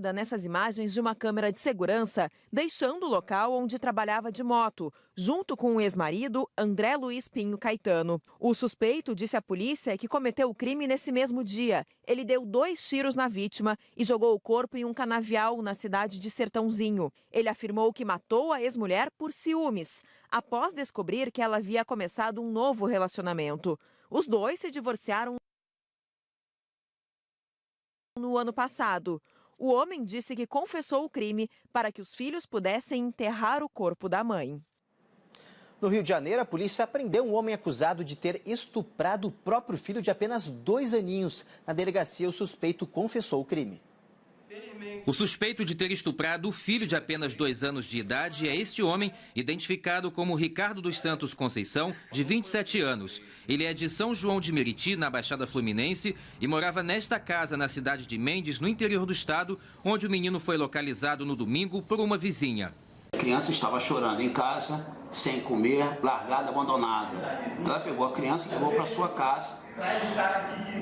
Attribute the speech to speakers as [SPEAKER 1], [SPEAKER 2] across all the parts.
[SPEAKER 1] Nessas imagens de uma câmera de segurança, deixando o local onde trabalhava de moto, junto com o ex-marido, André Luiz Pinho Caetano. O suspeito disse à polícia que cometeu o crime nesse mesmo dia. Ele deu 2 tiros na vítima e jogou o corpo em um canavial na cidade de Sertãozinho. Ele afirmou que matou a ex-mulher por ciúmes, após descobrir que ela havia começado um novo relacionamento. Os dois se divorciaram no ano passado. O homem disse que confessou o crime para que os filhos pudessem enterrar o corpo da mãe.
[SPEAKER 2] No Rio de Janeiro, a polícia prendeu um homem acusado de ter estuprado o próprio filho de apenas 2 aninhos. Na delegacia, o suspeito confessou o crime.
[SPEAKER 3] O suspeito de ter estuprado o filho de apenas 2 anos de idade é este homem, identificado como Ricardo dos Santos Conceição, de 27 anos. Ele é de São João de Meriti, na Baixada Fluminense, e morava nesta casa na cidade de Mendes, no interior do estado, onde o menino foi localizado no domingo por uma vizinha.
[SPEAKER 4] A criança estava chorando em casa, sem comer, largada, abandonada. Ela pegou a criança e levou para sua casa,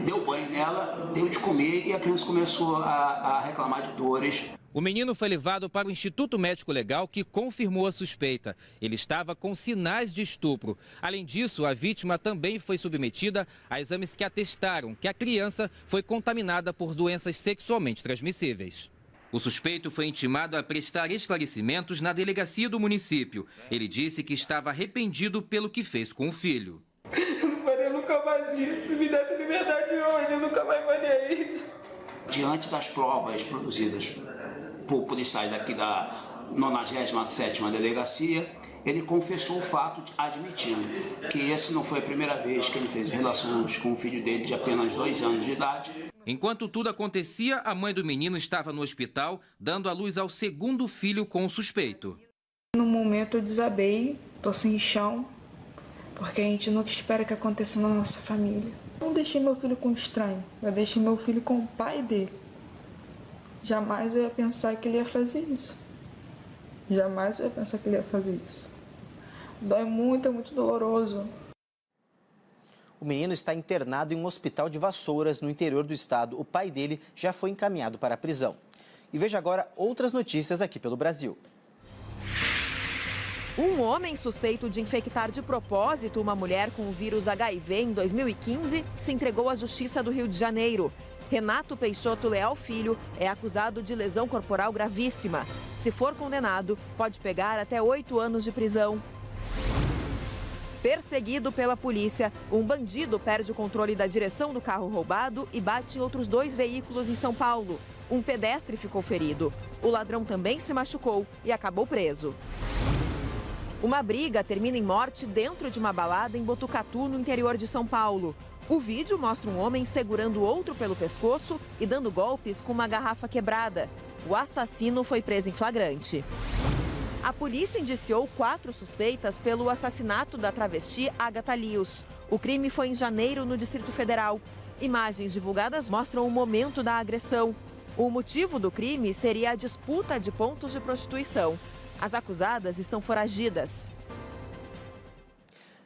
[SPEAKER 4] deu banho nela, deu de comer e a criança começou a reclamar de dores.
[SPEAKER 3] O menino foi levado para o Instituto Médico Legal, que confirmou a suspeita. Ele estava com sinais de estupro. Além disso, a vítima também foi submetida a exames que atestaram que a criança foi contaminada por doenças sexualmente transmissíveis. O suspeito foi intimado a prestar esclarecimentos na delegacia do município. Ele disse que estava arrependido pelo que fez com o filho.
[SPEAKER 5] Eu não faria nunca mais isso. Se me desse liberdade hoje, eu nunca mais faria isso.
[SPEAKER 4] Diante das provas produzidas por policiais daqui da 97ª Delegacia, ele confessou o fato, admitindo que essa não foi a primeira vez que ele fez relações com o filho dele de apenas 2 anos de idade.
[SPEAKER 3] Enquanto tudo acontecia, a mãe do menino estava no hospital, dando à luz ao segundo filho com o suspeito.
[SPEAKER 5] No momento eu desabei, tô sem chão, porque a gente nunca espera que aconteça na nossa família. Eu não deixei meu filho com um estranho, eu deixei meu filho com o pai dele. Jamais eu ia pensar que ele ia fazer isso. Jamais eu ia pensar que ele ia fazer isso. Dói muito, é muito doloroso.
[SPEAKER 2] O menino está internado em um hospital de Vassouras, no interior do estado. O pai dele já foi encaminhado para a prisão. E veja agora outras notícias aqui pelo Brasil.
[SPEAKER 1] Um homem suspeito de infectar de propósito uma mulher com o vírus HIV em 2015 se entregou à Justiça do Rio de Janeiro. Renato Peixoto Leal Filho é acusado de lesão corporal gravíssima. Se for condenado, pode pegar até 8 anos de prisão. Perseguido pela polícia, um bandido perde o controle da direção do carro roubado e bate em outros 2 veículos em São Paulo. Um pedestre ficou ferido. O ladrão também se machucou e acabou preso. Uma briga termina em morte dentro de uma balada em Botucatu, no interior de São Paulo. O vídeo mostra um homem segurando outro pelo pescoço e dando golpes com uma garrafa quebrada. O assassino foi preso em flagrante. A polícia indiciou 4 suspeitas pelo assassinato da travesti Agatha Lius. O crime foi em janeiro no Distrito Federal. Imagens divulgadas mostram o momento da agressão. O motivo do crime seria a disputa de pontos de prostituição. As acusadas estão foragidas.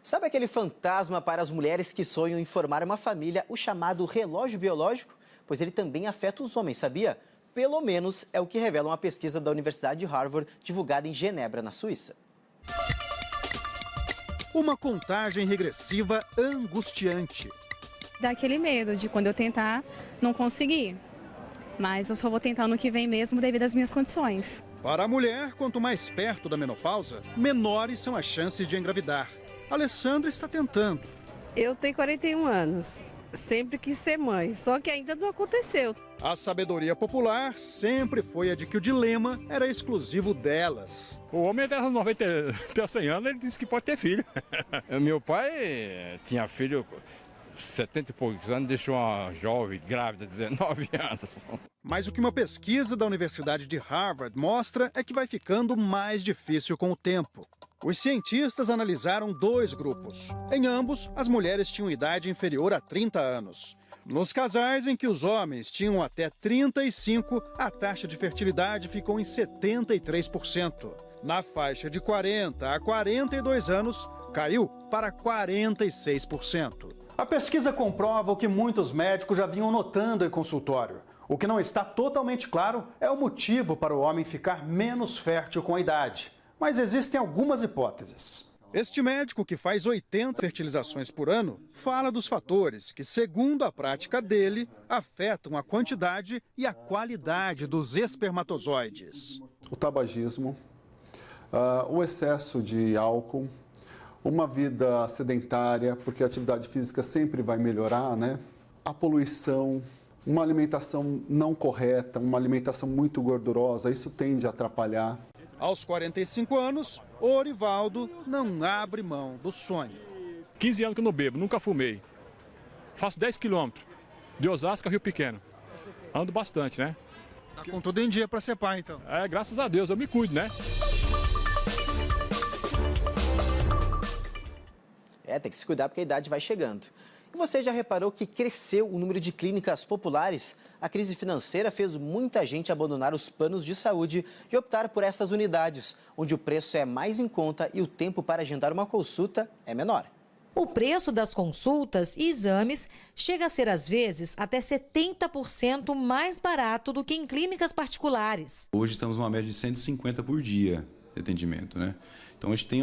[SPEAKER 2] Sabe aquele fantasma para as mulheres que sonham em formar uma família, o chamado relógio biológico? Pois ele também afeta os homens, sabia? Pelo menos é o que revela uma pesquisa da Universidade de Harvard, divulgada em Genebra, na Suíça.
[SPEAKER 6] Uma contagem regressiva angustiante.
[SPEAKER 7] Dá aquele medo de quando eu tentar, não conseguir. Mas eu só vou tentar no que vem mesmo devido às minhas condições.
[SPEAKER 6] Para a mulher, quanto mais perto da menopausa, menores são as chances de engravidar. Alessandra está tentando.
[SPEAKER 8] Eu tenho 41 anos. Sempre quis ser mãe, só que ainda não aconteceu.
[SPEAKER 6] A sabedoria popular sempre foi a de que o dilema era exclusivo delas.
[SPEAKER 9] O homem até 90, até 100 anos, ele disse que pode ter filho. Meu pai tinha filho 70 e poucos anos, deixou uma jovem grávida, 19 anos.
[SPEAKER 6] Mas o que uma pesquisa da Universidade de Harvard mostra é que vai ficando mais difícil com o tempo. Os cientistas analisaram 2 grupos. Em ambos, as mulheres tinham idade inferior a 30 anos. Nos casais em que os homens tinham até 35, a taxa de fertilidade ficou em 73%. Na faixa de 40 a 42 anos, caiu para 46%. A pesquisa comprova o que muitos médicos já vinham notando em consultório. O que não está totalmente claro é o motivo para o homem ficar menos fértil com a idade. Mas existem algumas hipóteses. Este médico, que faz 80 fertilizações por ano, fala dos fatores que, segundo a prática dele, afetam a quantidade e a qualidade dos espermatozoides.
[SPEAKER 10] O tabagismo, o excesso de álcool, uma vida sedentária, porque a atividade física sempre vai melhorar, né? A poluição, uma alimentação não correta, uma alimentação muito gordurosa, isso tende a atrapalhar.
[SPEAKER 6] Aos 45 anos, Orivaldo não abre mão do sonho.
[SPEAKER 9] 15 anos que eu não bebo, nunca fumei. Faço 10 quilômetros, de Osasco a Rio Pequeno. Ando bastante, né?
[SPEAKER 6] Tá com tudo em dia para ser pai, então.
[SPEAKER 9] Graças a Deus, eu me cuido, né?
[SPEAKER 2] Tem que se cuidar porque a idade vai chegando. E você já reparou que cresceu o número de clínicas populares? A crise financeira fez muita gente abandonar os planos de saúde e optar por essas unidades, onde o preço é mais em conta e o tempo para agendar uma consulta é menor.
[SPEAKER 11] O preço das consultas e exames chega a ser, às vezes, até 70% mais barato do que em clínicas particulares.
[SPEAKER 12] Hoje estamos numa média de 150 por dia de atendimento, né? Então a gente tem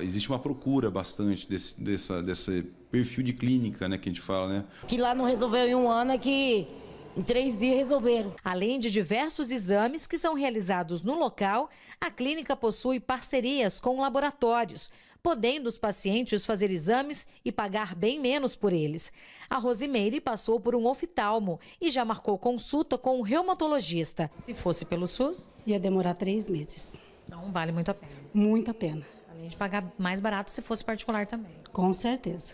[SPEAKER 12] existe uma procura bastante desse perfil de clínica, né, que a gente fala, né?
[SPEAKER 13] Que lá não resolveu em um ano, é que em 3 dias resolveram.
[SPEAKER 11] Além de diversos exames que são realizados no local, a clínica possui parcerias com laboratórios, podendo os pacientes fazer exames e pagar bem menos por eles. A Rosimeire passou por um oftalmo e já marcou consulta com um reumatologista. Se fosse pelo SUS,
[SPEAKER 14] ia demorar 3 meses.
[SPEAKER 11] Então vale muito a pena.
[SPEAKER 14] Muito a pena.
[SPEAKER 11] Além de pagar mais barato se fosse particular também.
[SPEAKER 14] Com certeza.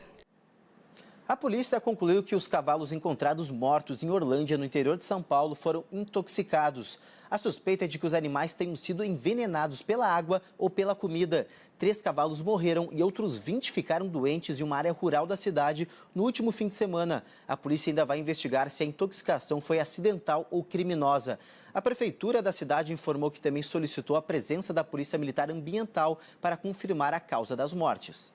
[SPEAKER 2] A polícia concluiu que os cavalos encontrados mortos em Orlândia, no interior de São Paulo, foram intoxicados. A suspeita é de que os animais tenham sido envenenados pela água ou pela comida. 3 cavalos morreram e outros 20 ficaram doentes em uma área rural da cidade no último fim de semana. A polícia ainda vai investigar se a intoxicação foi acidental ou criminosa. A prefeitura da cidade informou que também solicitou a presença da Polícia Militar Ambiental para confirmar a causa das mortes.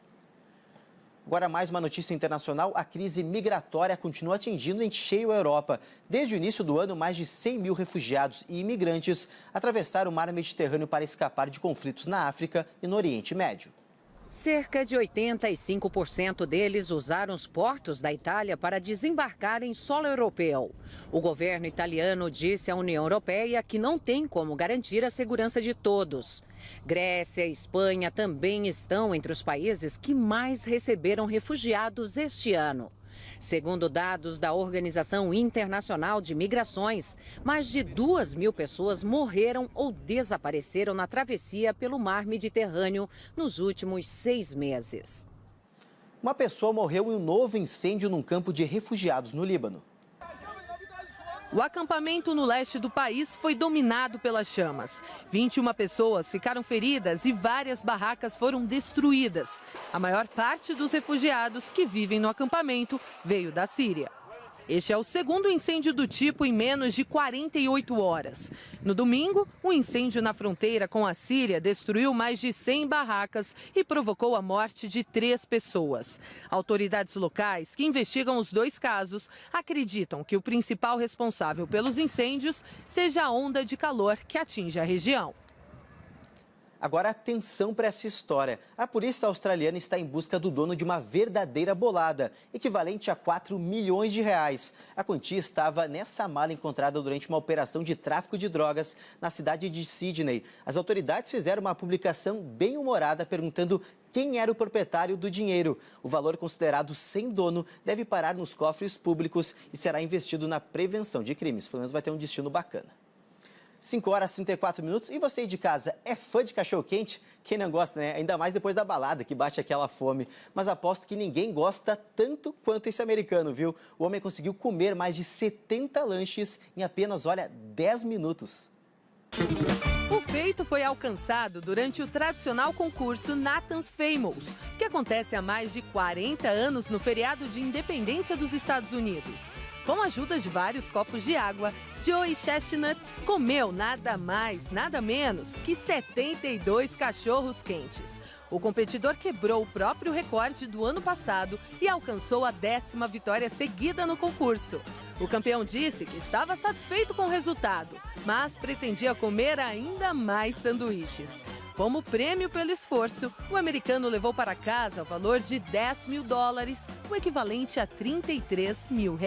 [SPEAKER 2] Agora, mais uma notícia internacional. A crise migratória continua atingindo em cheio a Europa. Desde o início do ano, mais de 100 mil refugiados e imigrantes atravessaram o mar Mediterrâneo para escapar de conflitos na África e no Oriente Médio.
[SPEAKER 15] Cerca de 85% deles usaram os portos da Itália para desembarcar em solo europeu. O governo italiano disse à União Europeia que não tem como garantir a segurança de todos. Grécia e Espanha também estão entre os países que mais receberam refugiados este ano. Segundo dados da Organização Internacional de Migrações, mais de 2.000 pessoas morreram ou desapareceram na travessia pelo mar Mediterrâneo nos últimos 6 meses.
[SPEAKER 2] Uma pessoa morreu em um novo incêndio num campo de refugiados no Líbano.
[SPEAKER 16] O acampamento no leste do país foi dominado pelas chamas. 21 pessoas ficaram feridas e várias barracas foram destruídas. A maior parte dos refugiados que vivem no acampamento veio da Síria. Este é o segundo incêndio do tipo em menos de 48 horas. No domingo, um incêndio na fronteira com a Síria destruiu mais de 100 barracas e provocou a morte de 3 pessoas. Autoridades locais, que investigam os 2 casos, acreditam que o principal responsável pelos incêndios seja a onda de calor que atinge a região.
[SPEAKER 2] Agora, atenção para essa história. A polícia australiana está em busca do dono de uma verdadeira bolada, equivalente a 4 milhões de reais. A quantia estava nessa mala encontrada durante uma operação de tráfico de drogas na cidade de Sydney. As autoridades fizeram uma publicação bem-humorada perguntando quem era o proprietário do dinheiro. O valor considerado sem dono deve parar nos cofres públicos e será investido na prevenção de crimes. Pelo menos vai ter um destino bacana. 5 horas e 34 minutos. E você aí de casa, é fã de cachorro-quente? Quem não gosta, né? Ainda mais depois da balada, que bate aquela fome. Mas aposto que ninguém gosta tanto quanto esse americano, viu? O homem conseguiu comer mais de 70 lanches em apenas, 10 minutos.
[SPEAKER 16] O feito foi alcançado durante o tradicional concurso Nathan's Famous, que acontece há mais de 40 anos no feriado de independência dos Estados Unidos. Com a ajuda de vários copos de água, Joey Chestnut comeu nada mais, nada menos que 72 cachorros quentes. O competidor quebrou o próprio recorde do ano passado e alcançou a 10ª vitória seguida no concurso. O campeão disse que estava satisfeito com o resultado, mas pretendia comer ainda mais sanduíches. Como prêmio pelo esforço, o americano levou para casa o valor de $10 mil, o equivalente a R$33 mil.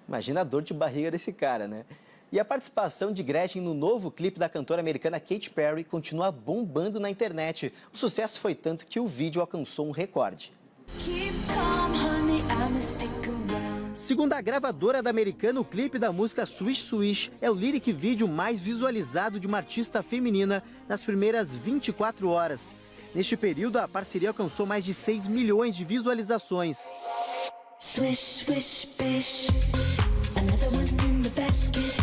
[SPEAKER 2] Imagina a dor de barriga desse cara, né? E a participação de Gretchen no novo clipe da cantora americana Katy Perry continua bombando na internet. O sucesso foi tanto que o vídeo alcançou um recorde. Segundo a gravadora da americana, o clipe da música Swish Swish é o lyric vídeo mais visualizado de uma artista feminina nas primeiras 24 horas. Neste período, a parceria alcançou mais de 6 milhões de visualizações. Swish, swish, bish. Another one in the basket.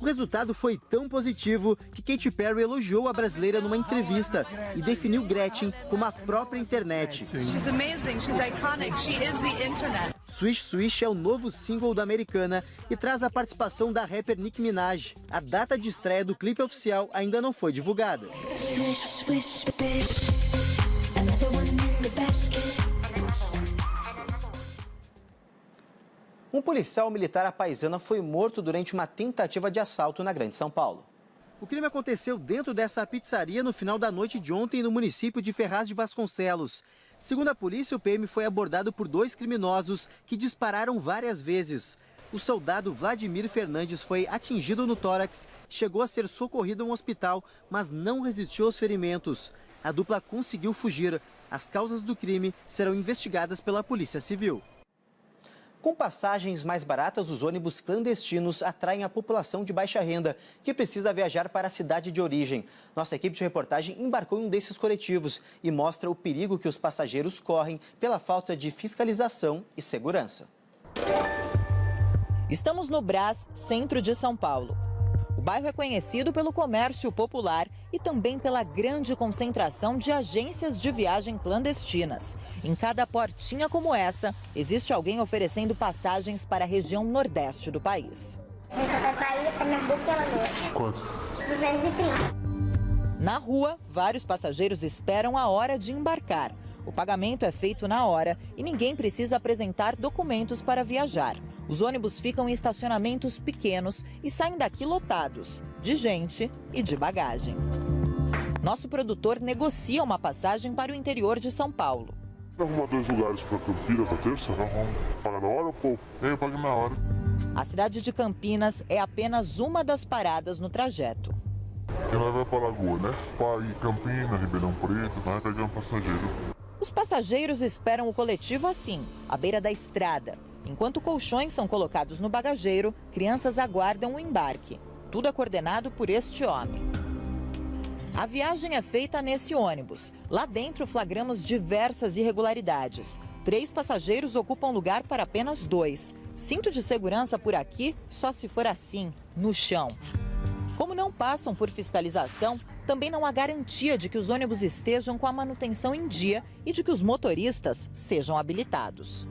[SPEAKER 2] O resultado foi tão positivo que Katy Perry elogiou a brasileira numa entrevista e definiu Gretchen como a própria internet.
[SPEAKER 17] She's amazing, she's iconic, she is the internet.
[SPEAKER 2] Swish Swish é o novo single da americana e traz a participação da rapper Nicki Minaj. A data de estreia do clipe oficial ainda não foi divulgada. Swish, swish, bish. Another one in the basket. Um policial militar à paisana foi morto durante uma tentativa de assalto na Grande São Paulo. O crime aconteceu dentro dessa pizzaria no final da noite de ontem no município de Ferraz de Vasconcelos. Segundo a polícia, o PM foi abordado por 2 criminosos que dispararam várias vezes. O soldado Vladimir Fernandes foi atingido no tórax, chegou a ser socorrido a um hospital, mas não resistiu aos ferimentos. A dupla conseguiu fugir. As causas do crime serão investigadas pela Polícia Civil. Com passagens mais baratas, os ônibus clandestinos atraem a população de baixa renda, que precisa viajar para a cidade de origem. Nossa equipe de reportagem embarcou em um desses coletivos e mostra o perigo que os passageiros correm pela falta de fiscalização e segurança.
[SPEAKER 1] Estamos no Brás, centro de São Paulo. O bairro é conhecido pelo comércio popular e também pela grande concentração de agências de viagem clandestinas. Em cada portinha como essa, existe alguém oferecendo passagens para a região nordeste do país.
[SPEAKER 18] Quanto?
[SPEAKER 1] 230. Na rua, vários passageiros esperam a hora de embarcar. O pagamento é feito na hora e ninguém precisa apresentar documentos para viajar. Os ônibus ficam em estacionamentos pequenos e saem daqui lotados, de gente e de bagagem. Nosso produtor negocia uma passagem para o interior de São Paulo.
[SPEAKER 18] Arruma 2 lugares para Campinas na terça, vamos pagar na hora ou pô? Eu pago na hora.
[SPEAKER 1] A cidade de Campinas é apenas uma das paradas no trajeto.
[SPEAKER 18] E nós vamos para a Lagoa, né? Para ir Campinas, Ribeirão Preto, nós pegamos passageiro.
[SPEAKER 1] Os passageiros esperam o coletivo assim, à beira da estrada. Enquanto colchões são colocados no bagageiro, crianças aguardam o embarque. Tudo é coordenado por este homem. A viagem é feita nesse ônibus. Lá dentro flagramos diversas irregularidades. 3 passageiros ocupam lugar para apenas 2. Cinto de segurança por aqui só se for assim, no chão. Como não passam por fiscalização, também não há garantia de que os ônibus estejam com a manutenção em dia e de que os motoristas sejam habilitados.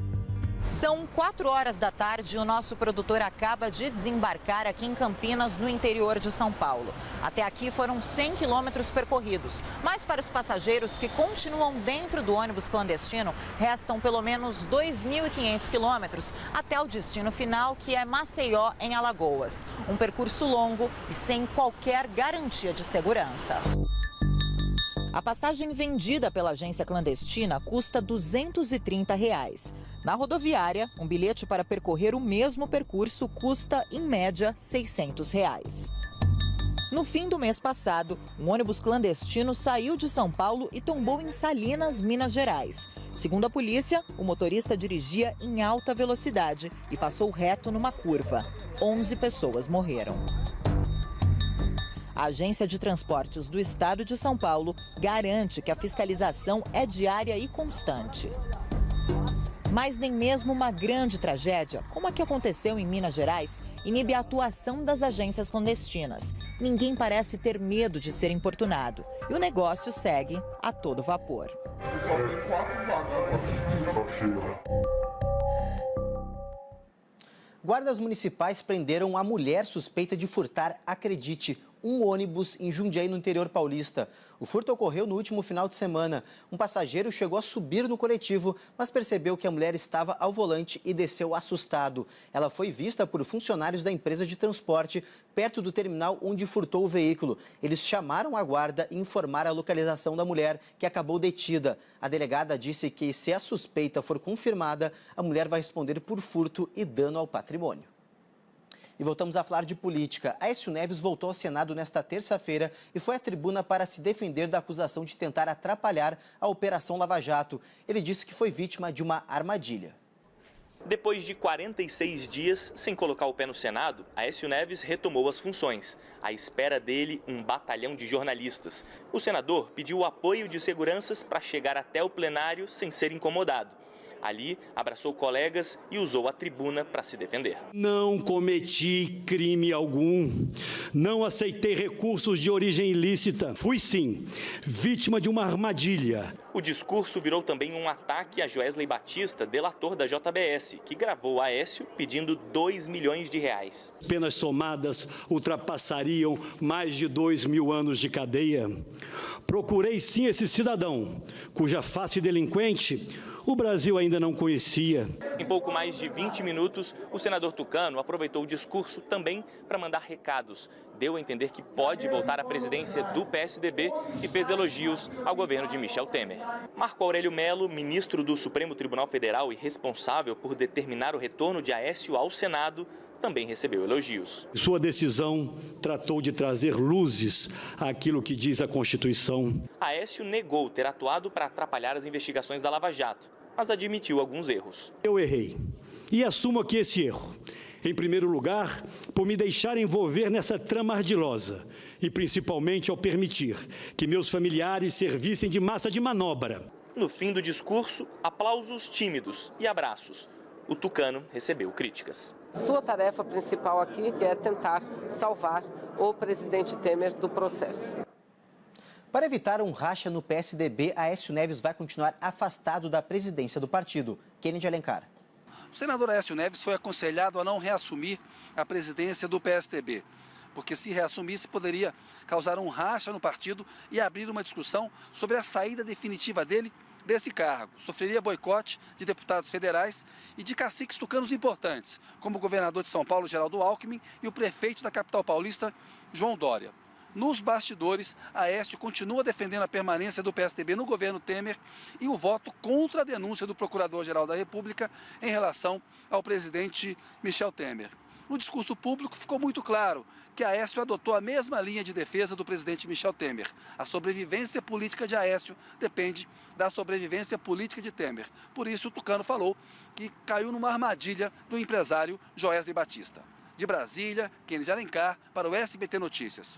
[SPEAKER 1] São 4 horas da tarde e o nosso produtor acaba de desembarcar aqui em Campinas, no interior de São Paulo. Até aqui foram 100 quilômetros percorridos, mas para os passageiros que continuam dentro do ônibus clandestino, restam pelo menos 2.500 quilômetros até o destino final, que é Maceió, em Alagoas. Um percurso longo e sem qualquer garantia de segurança. A passagem vendida pela agência clandestina custa R$ 230. Na rodoviária, um bilhete para percorrer o mesmo percurso custa, em média, R$ 600. No fim do mês passado, um ônibus clandestino saiu de São Paulo e tombou em Salinas, Minas Gerais. Segundo a polícia, o motorista dirigia em alta velocidade e passou reto numa curva. 11 pessoas morreram. A Agência de Transportes do Estado de São Paulo garante que a fiscalização é diária e constante. Mas nem mesmo uma grande tragédia, como a que aconteceu em Minas Gerais, inibe a atuação das agências clandestinas. Ninguém parece ter medo de ser importunado e o negócio segue a todo vapor.
[SPEAKER 2] Guardas municipais prenderam a mulher suspeita de furtar, acredite, um ônibus em Jundiaí, no interior paulista. O furto ocorreu no último final de semana. Um passageiro chegou a subir no coletivo, mas percebeu que a mulher estava ao volante e desceu assustado. Ela foi vista por funcionários da empresa de transporte perto do terminal onde furtou o veículo. Eles chamaram a guarda e informaram a localização da mulher, que acabou detida. A delegada disse que, se a suspeita for confirmada, a mulher vai responder por furto e dano ao patrimônio. E voltamos a falar de política. Aécio Neves voltou ao Senado nesta terça-feira e foi à tribuna para se defender da acusação de tentar atrapalhar a Operação Lava Jato. Ele disse que foi vítima de uma armadilha.
[SPEAKER 19] Depois de 46 dias sem colocar o pé no Senado, Aécio Neves retomou as funções. À espera dele, um batalhão de jornalistas. O senador pediu o apoio de seguranças para chegar até o plenário sem ser incomodado. Ali, abraçou colegas e usou a tribuna para se defender.
[SPEAKER 20] Não cometi crime algum, não aceitei recursos de origem ilícita. Fui, sim, vítima de uma armadilha.
[SPEAKER 19] O discurso virou também um ataque a Joesley Batista, delator da JBS, que gravou Aécio pedindo R$2 milhões.
[SPEAKER 20] Penas somadas ultrapassariam mais de 2.000 anos de cadeia. Procurei, sim, esse cidadão, cuja face delinquente o Brasil ainda não conhecia.
[SPEAKER 19] Em pouco mais de 20 minutos, o senador Tucano aproveitou o discurso também para mandar recados. Deu a entender que pode voltar à presidência do PSDB e fez elogios ao governo de Michel Temer. Marco Aurélio Mello, ministro do Supremo Tribunal Federal e responsável por determinar o retorno de Aécio ao Senado, também recebeu elogios.
[SPEAKER 20] Sua decisão tratou de trazer luzes àquilo que diz a Constituição.
[SPEAKER 19] Aécio negou ter atuado para atrapalhar as investigações da Lava Jato, mas admitiu alguns erros.
[SPEAKER 20] Eu errei e assumo aqui esse erro. Em primeiro lugar, por me deixar envolver nessa trama ardilosa e principalmente ao permitir que meus familiares servissem de massa de manobra.
[SPEAKER 19] No fim do discurso, aplausos tímidos e abraços. O Tucano recebeu críticas.
[SPEAKER 21] Sua tarefa principal aqui é tentar salvar o presidente Temer do processo.
[SPEAKER 2] Para evitar um racha no PSDB, Aécio Neves vai continuar afastado da presidência do partido. Kennedy Alencar.
[SPEAKER 22] O senador Aécio Neves foi aconselhado a não reassumir a presidência do PSDB, porque se reassumisse poderia causar um racha no partido e abrir uma discussão sobre a saída definitiva dele desse cargo. Sofreria boicote de deputados federais e de caciques tucanos importantes, como o governador de São Paulo, Geraldo Alckmin, e o prefeito da capital paulista, João Dória. Nos bastidores, Aécio continua defendendo a permanência do PSDB no governo Temer e o voto contra a denúncia do Procurador-Geral da República em relação ao presidente Michel Temer. No discurso público ficou muito claro que Aécio adotou a mesma linha de defesa do presidente Michel Temer. A sobrevivência política de Aécio depende da sobrevivência política de Temer. Por isso, o Tucano falou que caiu numa armadilha do empresário Joesley Batista. De Brasília, Kennedy Alencar, para o SBT Notícias.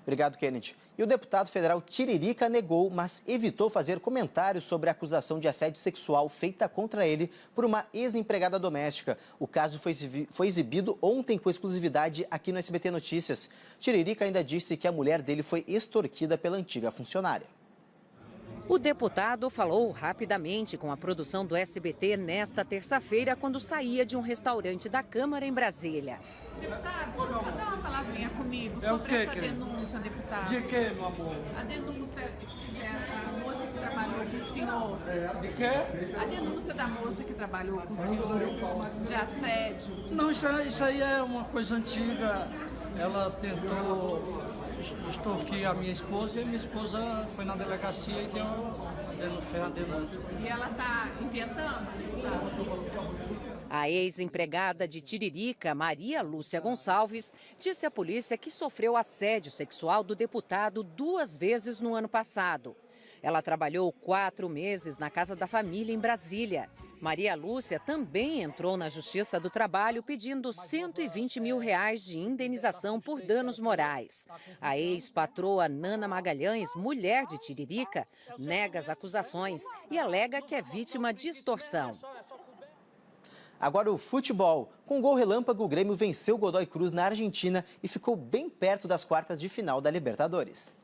[SPEAKER 2] Obrigado, Kennedy. E o deputado federal Tiririca negou, mas evitou fazer comentários sobre a acusação de assédio sexual feita contra ele por uma ex-empregada doméstica. O caso foi exibido ontem com exclusividade aqui no SBT Notícias. Tiririca ainda disse que a mulher dele foi extorquida pela antiga funcionária.
[SPEAKER 15] O deputado falou rapidamente com a produção do SBT nesta terça-feira, quando saía de um restaurante da Câmara em Brasília.
[SPEAKER 23] Deputado, dá uma palavrinha comigo
[SPEAKER 24] sobre
[SPEAKER 23] essa denúncia, deputado.
[SPEAKER 24] De que, meu amor?
[SPEAKER 23] A denúncia da moça que trabalhou com o senhor.
[SPEAKER 24] De quê?
[SPEAKER 23] A denúncia da moça que trabalhou com o senhor, de assédio.
[SPEAKER 24] Não, isso aí é uma coisa antiga. Ela tentou extorquir a minha esposa e minha esposa foi na delegacia e fez a denúncia.
[SPEAKER 23] E ela está inventando?
[SPEAKER 15] A ex-empregada de Tiririca, Maria Lúcia Gonçalves, disse à polícia que sofreu assédio sexual do deputado 2 vezes no ano passado. Ela trabalhou 4 meses na Casa da Família em Brasília. Maria Lúcia também entrou na Justiça do Trabalho pedindo R$120 mil de indenização por danos morais. A ex-patroa Nana Magalhães, mulher de Tiririca, nega as acusações e alega que é vítima de extorsão.
[SPEAKER 2] Agora o futebol. Com gol relâmpago, o Grêmio venceu o Godoy Cruz na Argentina e ficou bem perto das quartas de final da Libertadores.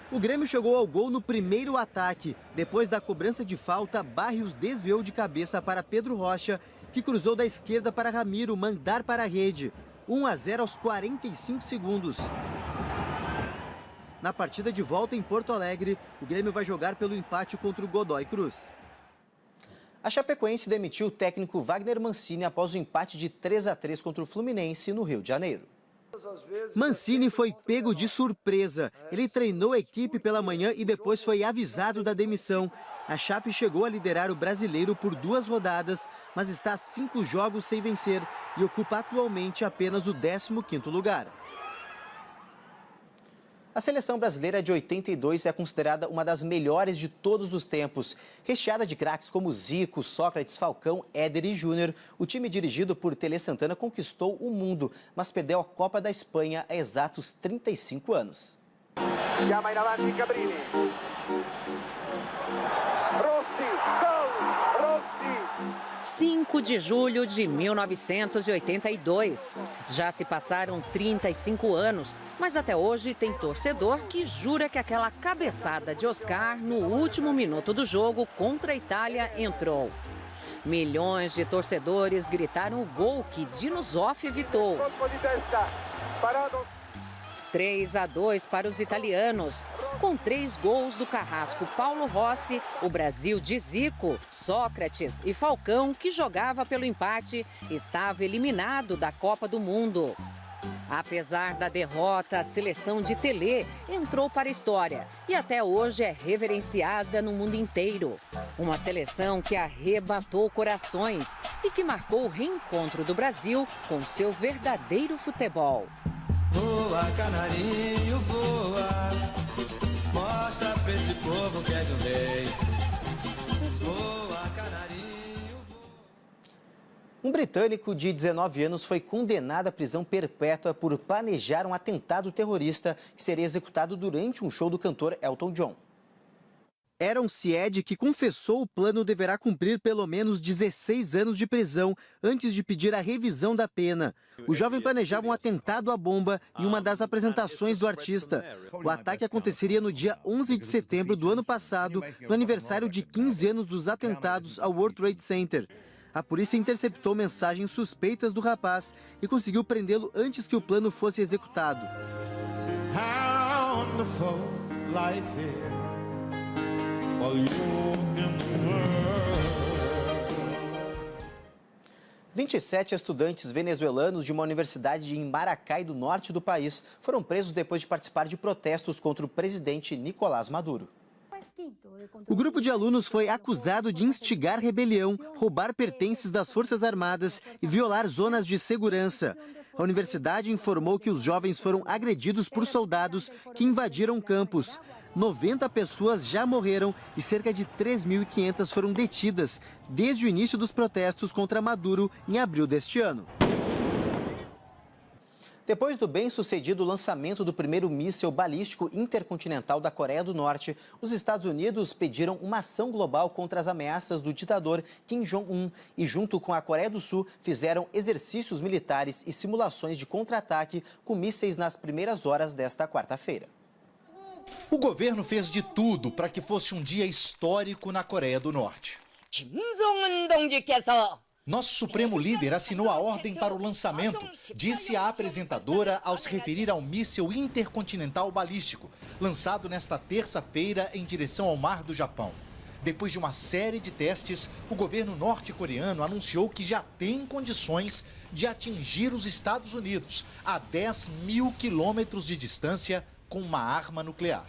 [SPEAKER 2] O Grêmio chegou ao gol no primeiro ataque. Depois da cobrança de falta, Barrios desviou de cabeça para Pedro Rocha, que cruzou da esquerda para Ramiro mandar para a rede. 1-0 aos 45 segundos.
[SPEAKER 3] Na partida de volta em Porto Alegre, o Grêmio vai jogar pelo empate contra o Godoy Cruz.
[SPEAKER 2] A Chapecoense demitiu o técnico Wagner Mancini após o empate de 3-3 contra o Fluminense no Rio de Janeiro.
[SPEAKER 3] Mancini foi pego de surpresa. Ele treinou a equipe pela manhã e depois foi avisado da demissão. A Chape chegou a liderar o brasileiro por 2 rodadas, mas está a 5 jogos sem vencer e ocupa atualmente apenas o 15º lugar.
[SPEAKER 2] A seleção brasileira de 82 é considerada uma das melhores de todos os tempos. Recheada de craques como Zico, Sócrates, Falcão, Éder e Júnior, o time dirigido por Tele Santana conquistou o mundo, mas perdeu a Copa da Espanha há exatos 35 anos.
[SPEAKER 4] Chiama in avanti Cabrini. Rossi, gol! Rossi!
[SPEAKER 15] 5 de julho de 1982. Já se passaram 35 anos, mas até hoje tem torcedor que jura que aquela cabeçada de Oscar no último minuto do jogo contra a Itália entrou. Milhões de torcedores gritaram o gol que Dino Zoff evitou. 3-2 para os italianos. Com 3 gols do carrasco Paulo Rossi, o Brasil de Zico, Sócrates e Falcão, que jogava pelo empate, estava eliminado da Copa do Mundo. Apesar da derrota, a seleção de Telê entrou para a história e até hoje é reverenciada no mundo inteiro. Uma seleção que arrebatou corações e que marcou o reencontro do Brasil com seu verdadeiro futebol.
[SPEAKER 5] Voa, canarinho, voa, mostra pra esse povo que és um rei. Voa, canarinho, voa.
[SPEAKER 2] Um britânico de 19 anos foi condenado à prisão perpétua por planejar um atentado terrorista que seria executado durante um show do cantor Elton John.
[SPEAKER 3] Aaron Sied, que confessou o plano, deverá cumprir pelo menos 16 anos de prisão antes de pedir a revisão da pena. O jovem planejava um atentado à bomba em uma das apresentações do artista. O ataque aconteceria no dia 11 de setembro do ano passado, no aniversário de 15 anos dos atentados ao World Trade Center. A polícia interceptou mensagens suspeitas do rapaz e conseguiu prendê-lo antes que o plano fosse executado.
[SPEAKER 5] How wonderful life is.
[SPEAKER 2] 27 estudantes venezuelanos de uma universidade em Maracay, do norte do país, foram presos depois de participar de protestos contra o presidente Nicolás Maduro.
[SPEAKER 3] O grupo de alunos foi acusado de instigar rebelião, roubar pertences das Forças Armadas e violar zonas de segurança. A universidade informou que os jovens foram agredidos por soldados que invadiram o campus. 90 pessoas já morreram e cerca de 3.500 foram detidas desde o início dos protestos contra Maduro em abril deste ano.
[SPEAKER 2] Depois do bem-sucedido lançamento do primeiro míssil balístico intercontinental da Coreia do Norte, os Estados Unidos pediram uma ação global contra as ameaças do ditador Kim Jong-un e, junto com a Coreia do Sul, fizeram exercícios militares e simulações de contra-ataque com mísseis nas primeiras horas desta quarta-feira.
[SPEAKER 7] O governo fez de tudo para que fosse um dia histórico na Coreia do Norte. Nosso supremo líder assinou a ordem para o lançamento, disse a apresentadora ao se referir ao míssil intercontinental balístico, lançado nesta terça-feira em direção ao Mar do Japão. Depois de uma série de testes, o governo norte-coreano anunciou que já tem condições de atingir os Estados Unidos a 10.000 quilômetros de distância com uma arma nuclear.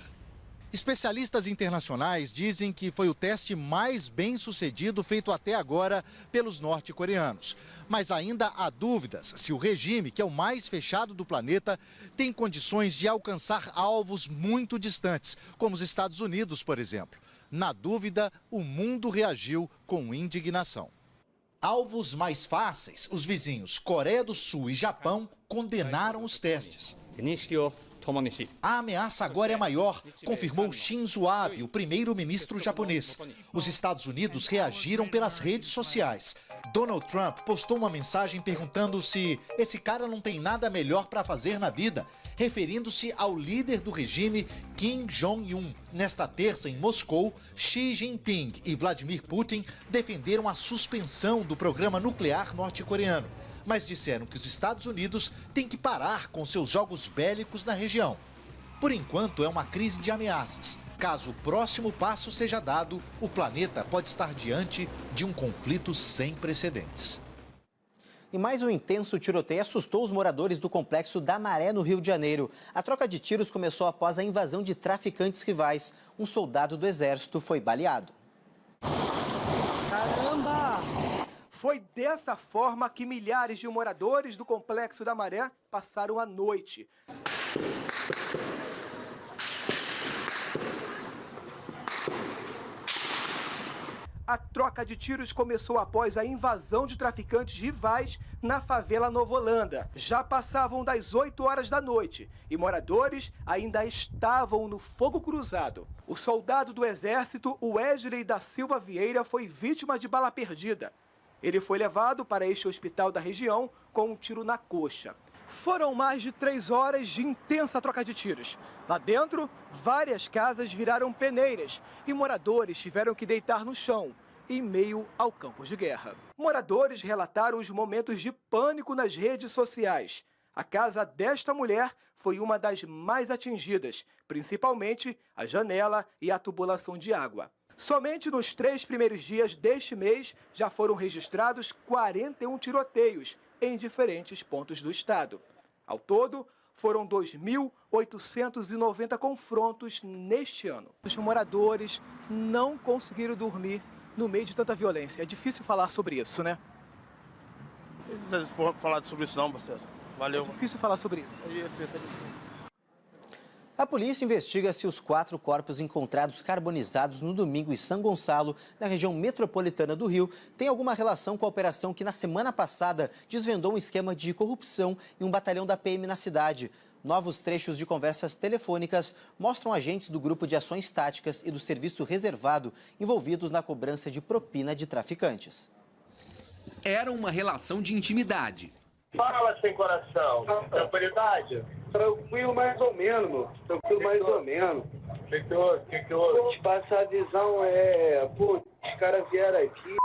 [SPEAKER 7] Especialistas internacionais dizem que foi o teste mais bem-sucedido feito até agora pelos norte-coreanos. Mas ainda há dúvidas se o regime, que é o mais fechado do planeta, tem condições de alcançar alvos muito distantes, como os Estados Unidos, por exemplo. Na dúvida, o mundo reagiu com indignação. Alvos mais fáceis, os vizinhos Coreia do Sul e Japão condenaram os testes. A ameaça agora é maior, confirmou Shinzo Abe, o primeiro-ministro japonês. Os Estados Unidos reagiram pelas redes sociais. Donald Trump postou uma mensagem perguntando se esse cara não tem nada melhor para fazer na vida, referindo-se ao líder do regime, Kim Jong-un. Nesta terça, em Moscou, Xi Jinping e Vladimir Putin defenderam a suspensão do programa nuclear norte-coreano, mas disseram que os Estados Unidos têm que parar com seus jogos bélicos na região. Por enquanto, é uma crise de ameaças. Caso o próximo passo seja dado, o planeta pode estar diante de um conflito sem precedentes.
[SPEAKER 2] E mais um intenso tiroteio assustou os moradores do complexo da Maré, no Rio de Janeiro. A troca de tiros começou após a invasão de traficantes rivais. Um soldado do Exército foi baleado.
[SPEAKER 6] Caramba! Foi dessa forma que milhares de moradores do complexo da Maré passaram a noite. A troca de tiros começou após a invasão de traficantes rivais na favela Nova Holanda. Já passavam das 8 horas da noite e moradores ainda estavam no fogo cruzado. O soldado do Exército, Wesley da Silva Vieira, foi vítima de bala perdida. Ele foi levado para este hospital da região com um tiro na coxa. Foram mais de 3 horas de intensa troca de tiros. Lá dentro, várias casas viraram peneiras e moradores tiveram que deitar no chão, em meio ao campo de guerra. Moradores relataram os momentos de pânico nas redes sociais. A casa desta mulher foi uma das mais atingidas, principalmente a janela e a tubulação de água. Somente nos 3 primeiros dias deste mês já foram registrados 41 tiroteios em diferentes pontos do estado. Ao todo, foram 2.890 confrontos neste ano. Os moradores não conseguiram dormir no meio de tanta violência. É difícil falar sobre isso, né?
[SPEAKER 8] Não sei se vocês for falar sobre isso não, parceiro. Valeu.
[SPEAKER 6] É difícil falar sobre isso.
[SPEAKER 8] É difícil.
[SPEAKER 2] A polícia investiga se os 4 corpos encontrados carbonizados no domingo em São Gonçalo, na região metropolitana do Rio, têm alguma relação com a operação que na semana passada desvendou um esquema de corrupção em um batalhão da PM na cidade. Novos trechos de conversas telefônicas mostram agentes do Grupo de Ações Táticas e do Serviço Reservado envolvidos na cobrança de propina de traficantes.
[SPEAKER 9] Era uma relação de intimidade.
[SPEAKER 4] Fala, sem coração. Tranquilidade? Tranquilo mais ou menos, meu. Tranquilo mais ou menos. O que houve? Te passar a visão Pô, os caras vieram aqui,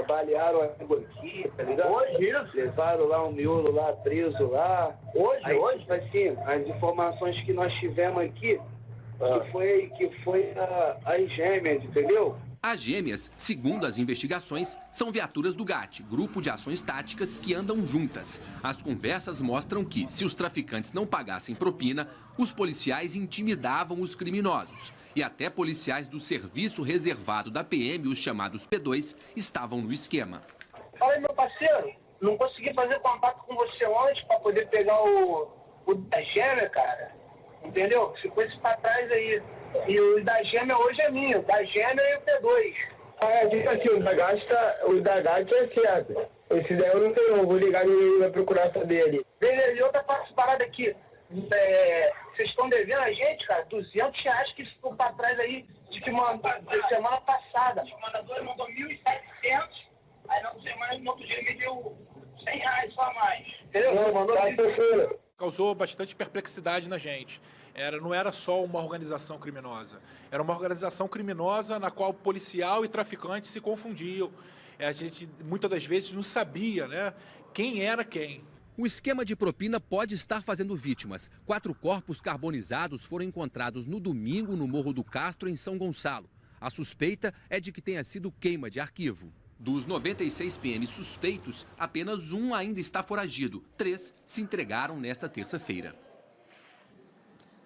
[SPEAKER 4] balearam a água aqui, tá ligado? Hoje isso? Levaram lá um miolo lá, preso lá. Hoje? Tipo assim, as informações que nós tivemos aqui, que foi as gêmeas, entendeu?
[SPEAKER 9] As gêmeas, segundo as investigações, são viaturas do GAT, Grupo de Ações Táticas, que andam juntas. As conversas mostram que, se os traficantes não pagassem propina, os policiais intimidavam os criminosos. E até policiais do Serviço Reservado da PM, os chamados P2, estavam no esquema.
[SPEAKER 4] Fala aí, meu parceiro, não consegui fazer contato com você ontem para poder pegar o da gêmea, cara. Entendeu? Ficou isso pra trás aí. E o da gêmea hoje é minha, o da gêmea e o P2. Tipo assim, o da gata é certo. Esse daí eu não tenho, eu vou ligar e vai procurar saber ali. Beleza, e outra parada aqui. Vocês estão devendo a gente, cara, R$200 que ficou pra trás aí de semana passada. O mandador mandou 1.700, aí na semana, no outro dia ele me deu R$100 só a mais. Entendeu? Não, mandou
[SPEAKER 10] causou bastante perplexidade na gente. Não era só uma organização criminosa. Era uma organização criminosa na qual policial e traficante se confundiam. A gente, muitas das vezes, não sabia, né, quem era quem.
[SPEAKER 9] O esquema de propina pode estar fazendo vítimas. 4 corpos carbonizados foram encontrados no domingo no Morro do Castro, em São Gonçalo. A suspeita é de que tenha sido queima de arquivo. Dos 96 PMs suspeitos, apenas um ainda está foragido. 3 se entregaram nesta terça-feira.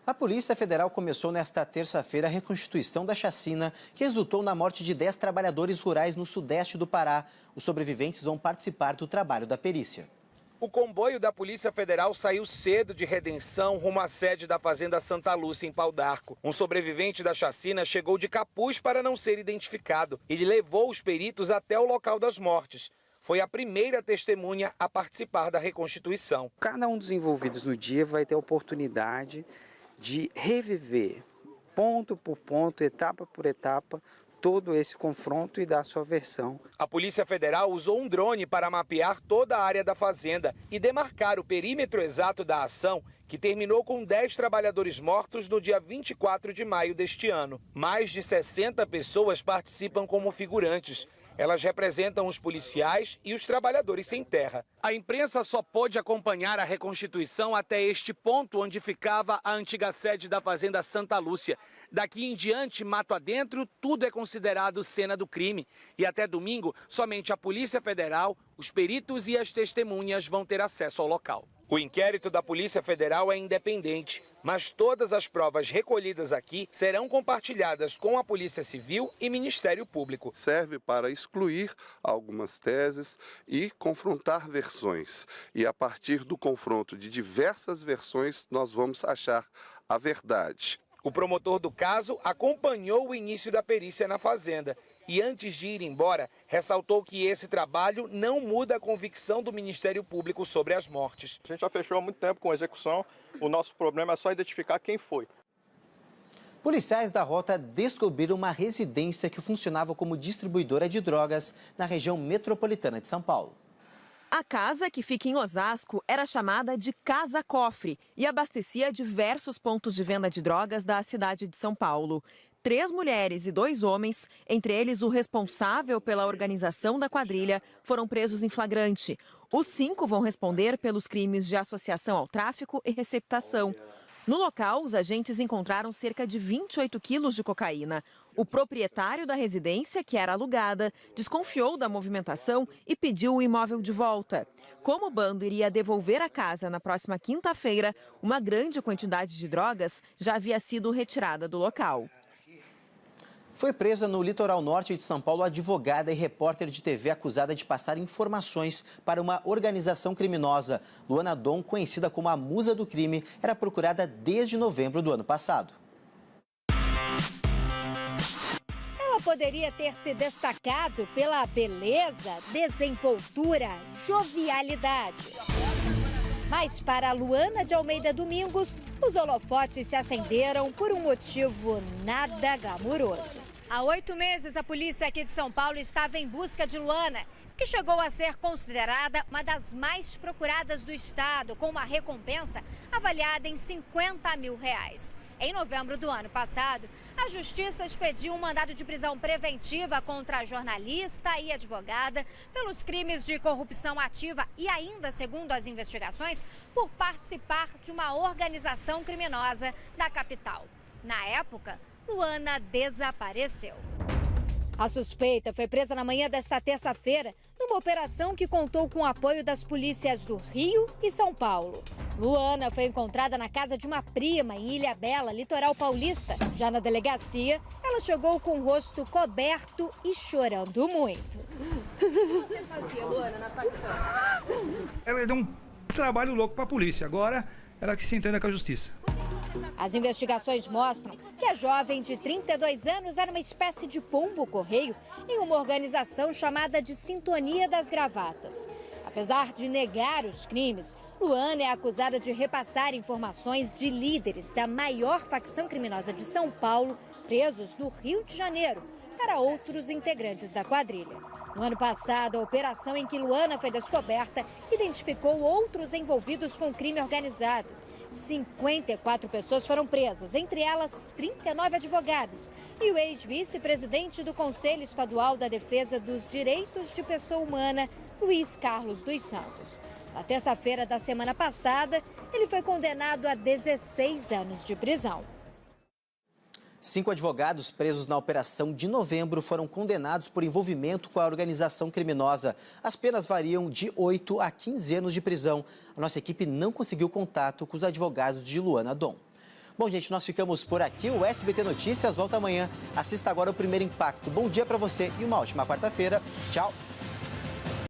[SPEAKER 2] A Polícia Federal começou nesta terça-feira a reconstituição da chacina que resultou na morte de 10 trabalhadores rurais no sudeste do Pará. Os sobreviventes vão participar do trabalho da perícia.
[SPEAKER 25] O comboio da Polícia Federal saiu cedo de Redenção rumo à sede da Fazenda Santa Lúcia, em Pau d'Arco. Um sobrevivente da chacina chegou de capuz para não ser identificado. Ele levou os peritos até o local das mortes. Foi a primeira testemunha a participar da reconstituição.
[SPEAKER 26] Cada um dos envolvidos no dia vai ter a oportunidade de reviver, ponto por ponto, etapa por etapa, todo esse confronto e dar sua versão.
[SPEAKER 25] A Polícia Federal usou um drone para mapear toda a área da fazenda e demarcar o perímetro exato da ação, que terminou com 10 trabalhadores mortos no dia 24 de maio deste ano. Mais de 60 pessoas participam como figurantes. Elas representam os policiais e os trabalhadores sem terra. A imprensa só pôde acompanhar a reconstituição até este ponto onde ficava a antiga sede da Fazenda Santa Lúcia. Daqui em diante, mato adentro, tudo é considerado cena do crime. E até domingo, somente a Polícia Federal, os peritos e as testemunhas vão ter acesso ao local. O inquérito da Polícia Federal é independente, mas todas as provas recolhidas aqui serão compartilhadas com a Polícia Civil e Ministério Público.
[SPEAKER 11] Serve para excluir algumas teses e confrontar versões. E a partir do confronto de diversas versões, nós vamos achar a verdade.
[SPEAKER 25] O promotor do caso acompanhou o início da perícia na fazenda e, antes de ir embora, ressaltou que esse trabalho não muda a convicção do Ministério Público sobre as mortes.
[SPEAKER 12] A gente já fechou há muito tempo com a execução, o nosso problema é só identificar quem foi.
[SPEAKER 2] Policiais da Rota descobriram uma residência que funcionava como distribuidora de drogas na região metropolitana de São Paulo.
[SPEAKER 1] A casa, que fica em Osasco, era chamada de Casa Cofre e abastecia diversos pontos de venda de drogas da cidade de São Paulo. 3 mulheres e 2 homens, entre eles o responsável pela organização da quadrilha, foram presos em flagrante. Os 5 vão responder pelos crimes de associação ao tráfico e receptação. No local, os agentes encontraram cerca de 28 quilos de cocaína. O proprietário da residência, que era alugada, desconfiou da movimentação e pediu o imóvel de volta. Como o bando iria devolver a casa na próxima quinta-feira, uma grande quantidade de drogas já havia sido retirada do local.
[SPEAKER 2] Foi presa no litoral norte de São Paulo a advogada e repórter de TV acusada de passar informações para uma organização criminosa. Luana Dom, conhecida como a musa do crime, era procurada desde novembro do ano passado.
[SPEAKER 13] Ela poderia ter se destacado pela beleza, desenvoltura, jovialidade. Mas para Luana de Almeida Domingos, os holofotes se acenderam por um motivo nada glamouroso. Há 8 meses, a polícia aqui de São Paulo estava em busca de Luana, que chegou a ser considerada uma das mais procuradas do estado, com uma recompensa avaliada em R$50 mil. Em novembro do ano passado, a Justiça expediu um mandado de prisão preventiva contra a jornalista e advogada pelos crimes de corrupção ativa e ainda, segundo as investigações, por participar de uma organização criminosa da capital. Na época, Luana desapareceu. A suspeita foi presa na manhã desta terça-feira, numa operação que contou com o apoio das polícias do Rio e São Paulo. Luana foi encontrada na casa de uma prima em Ilhabela, litoral paulista. Já na delegacia, ela chegou com o rosto coberto e chorando muito.
[SPEAKER 14] O que você fazia, Luana, na facção?
[SPEAKER 16] Ela deu um trabalho louco para a polícia. Agora, ela que se entenda com a justiça.
[SPEAKER 13] As investigações mostram que a jovem de 32 anos era uma espécie de pombo-correio em uma organização chamada de Sintonia das Gravatas. Apesar de negar os crimes, Luana é acusada de repassar informações de líderes da maior facção criminosa de São Paulo, presos no Rio de Janeiro, para outros integrantes da quadrilha. No ano passado, a operação em que Luana foi descoberta identificou outros envolvidos com crime organizado. 54 pessoas foram presas, entre elas 39 advogados e o ex-vice-presidente do Conselho Estadual da Defesa dos Direitos de Pessoa Humana, Luiz Carlos dos Santos. Na terça-feira da semana passada, ele foi condenado a 16 anos de prisão.
[SPEAKER 2] 5 advogados presos na operação de novembro foram condenados por envolvimento com a organização criminosa. As penas variam de 8 a 15 anos de prisão. A nossa equipe não conseguiu contato com os advogados de Luana Dom. Bom, gente, nós ficamos por aqui. O SBT Notícias volta amanhã. Assista agora o Primeiro Impacto. Bom dia para você e uma ótima quarta-feira. Tchau!